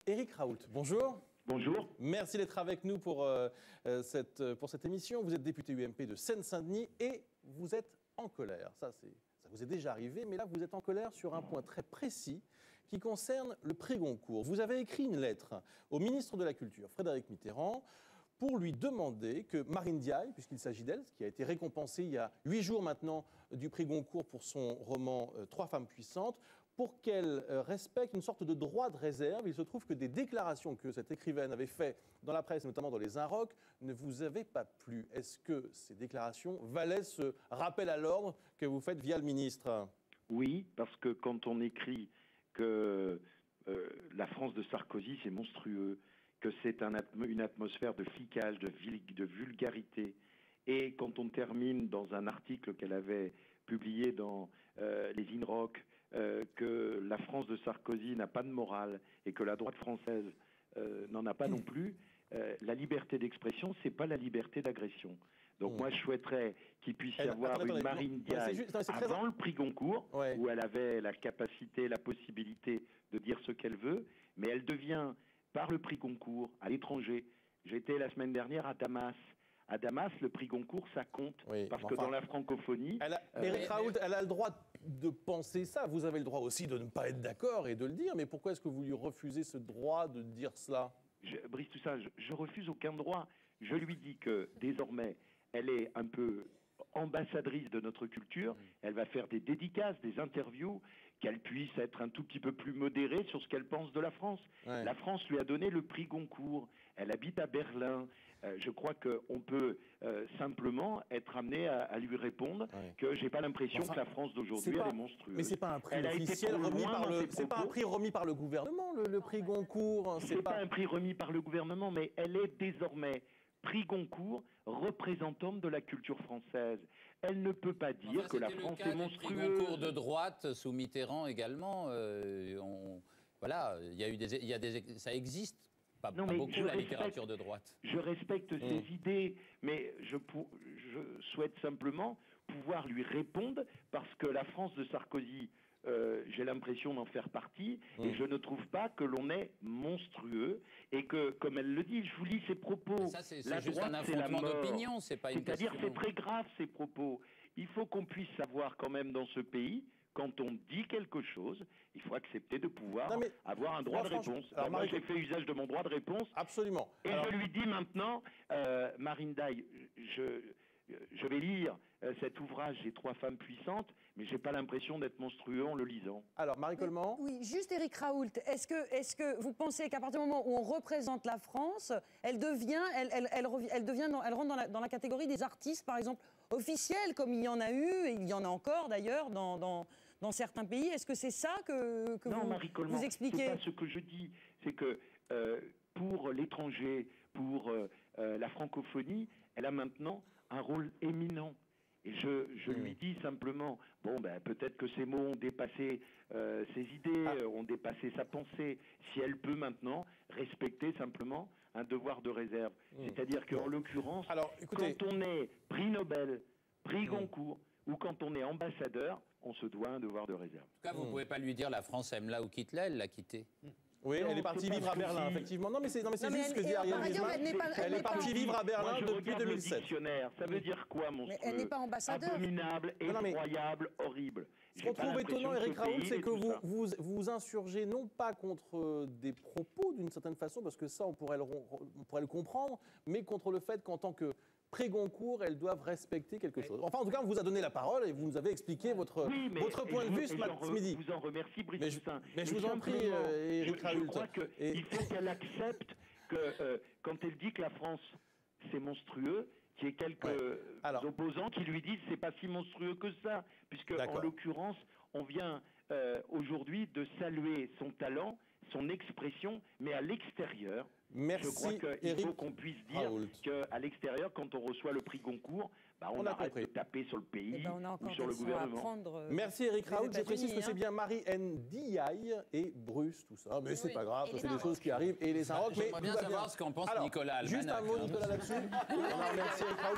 Éric Raoult, bonjour. Bonjour. Merci d'être avec nous pour cette émission. Vous êtes député UMP de Seine-Saint-Denis et vous êtes en colère. Ça vous est déjà arrivé, mais là, vous êtes en colère sur un point très précis qui concerne le prix Goncourt. Vous avez écrit une lettre au ministre de la Culture, Frédéric Mitterrand, pour lui demander que Marine Ndiaye, puisqu'il s'agit d'elle, qui a été récompensée il y a 8 jours maintenant du prix Goncourt pour son roman « Trois femmes puissantes », pour qu'elle respecte une sorte de droit de réserve. Il se trouve que des déclarations que cette écrivaine avait faites dans la presse, notamment dans les Inrocks, ne vous avaient pas plu. Est-ce que ces déclarations valaient ce rappel à l'ordre que vous faites via le ministre? Oui, parce que quand on écrit que la France de Sarkozy, c'est monstrueux, que c'est une atmosphère de flicage, de vulgarité, et quand on termine dans un article qu'elle avait publié dans les Inrocks, que la France de Sarkozy n'a pas de morale et que la droite française n'en a pas non plus, la liberté d'expression, c'est pas la liberté d'agression. Donc moi, je souhaiterais qu'il puisse y avoir une Marine Ndiaye avant le prix Goncourt, où elle avait la capacité, la possibilité de dire ce qu'elle veut, mais elle devient, par le prix Goncourt, à l'étranger. J'étais la semaine dernière à Damas. À Damas, le prix Goncourt, ça compte, parce que dans la francophonie... Éric Raoult, elle a le droit de penser ça. Vous avez le droit aussi de ne pas être d'accord et de le dire. Mais pourquoi est-ce que vous lui refusez ce droit de dire cela? Brice Toussaint, je refuse aucun droit. Je lui dis que, désormais, elle est un peu ambassadrice de notre culture. Elle va faire des dédicaces, des interviews, qu'elle puisse être un tout petit peu plus modérée sur ce qu'elle pense de la France. La France lui a donné le prix Goncourt. Elle habite à Berlin. Je crois qu'on peut simplement être amené à lui répondre que j'ai pas l'impression que la France d'aujourd'hui elle est monstrueuse. Mais c'est pas un prix officiel remis par le. C'est pas un prix remis par le gouvernement, le prix Goncourt. C'est pas un prix remis par le gouvernement, mais elle est désormais prix Goncourt, représentante de la culture française. Elle ne peut pas dire que la France est monstrueuse. Prix Goncourt de droite sous Mitterrand également. Voilà, ça existe. Pas beaucoup la littérature de droite. Je respecte ses idées, mais je souhaite simplement pouvoir lui répondre parce que la France de Sarkozy, j'ai l'impression d'en faire partie, et je ne trouve pas que l'on est monstrueux, et que, comme elle le dit, je vous lis ses propos. Mais ça, c'est juste un affrontement d'opinion, c'est pas une question. C'est-à-dire, c'est très grave, ces propos. Il faut qu'on puisse savoir quand même dans ce pays, quand on dit quelque chose, il faut accepter de pouvoir avoir un droit de réponse. Alors, moi, j'ai fait usage de mon droit de réponse. Absolument. Et je lui dis maintenant, Marine Ndiaye, je vais lire cet ouvrage, Les Trois femmes puissantes, mais j'ai pas l'impression d'être monstrueux en le lisant. Alors, Marie Coleman. Oui, juste Éric Raoult, est-ce que vous pensez qu'à partir du moment où on représente la France, elle rentre dans la catégorie des artistes, par exemple, officiels, comme il y en a eu, et il y en a encore d'ailleurs dans certains pays? Est-ce que c'est ça que vous expliquez? C'est pas ce que je dis. C'est que pour l'étranger, pour la francophonie, elle a maintenant un rôle éminent. Et je lui dis simplement, peut-être que ces mots ont dépassé ses idées, ont dépassé sa pensée. Si elle peut maintenant respecter simplement un devoir de réserve. C'est-à-dire qu'en l'occurrence, quand on est prix Nobel, prix Goncourt, ou quand on est ambassadeur, on se doit un devoir de réserve. En tout cas, vous ne pouvez pas lui dire la France aime là ou quitte-là, elle l'a quitté. Oui, elle est partie vivre à Berlin, effectivement. Non, mais c'est juste ce que dit Ariel Wiesmann. Elle est partie vivre à Berlin depuis 2007. Ça veut dire quoi, monstrueux? Mais elle n'est pas ambassadeur. Abominable, effroyable, horrible. Ce qu'on trouve étonnant, Éric Raoult, c'est que vous insurgez non pas contre des propos, d'une certaine façon, parce que ça, on pourrait le comprendre, mais contre le fait qu'en tant que prix Goncourt, elles doivent respecter quelque chose. Enfin, en tout cas, on vous a donné la parole et vous nous avez expliqué votre point de vue ce midi. Je vous en remercie, Brice Toussaint. Mais je vous en prie, Éric Raoult. Je crois qu'il faut qu'elle accepte que quand elle dit que la France, c'est monstrueux, qu'il y ait quelques opposants qui lui disent c'est pas si monstrueux que ça, puisque en l'occurrence, on vient aujourd'hui de saluer son talent, son expression, mais à l'extérieur. Merci, je crois qu'il faut qu'on puisse dire qu'à l'extérieur, quand on reçoit le prix Goncourt, on arrête de taper sur le pays ou sur le gouvernement. Merci Éric Raoult. Je précise que c'est bien Marie Ndiaye et Bruce, tout ça. Mais c'est pas grave, c'est des choses qui arrivent. Et les Inrocks. J'aimerais bien savoir ce qu'en pense Nicolas Almanak. Juste un mot, Nicolas, là-dessus. On a remercié Éric Raoult.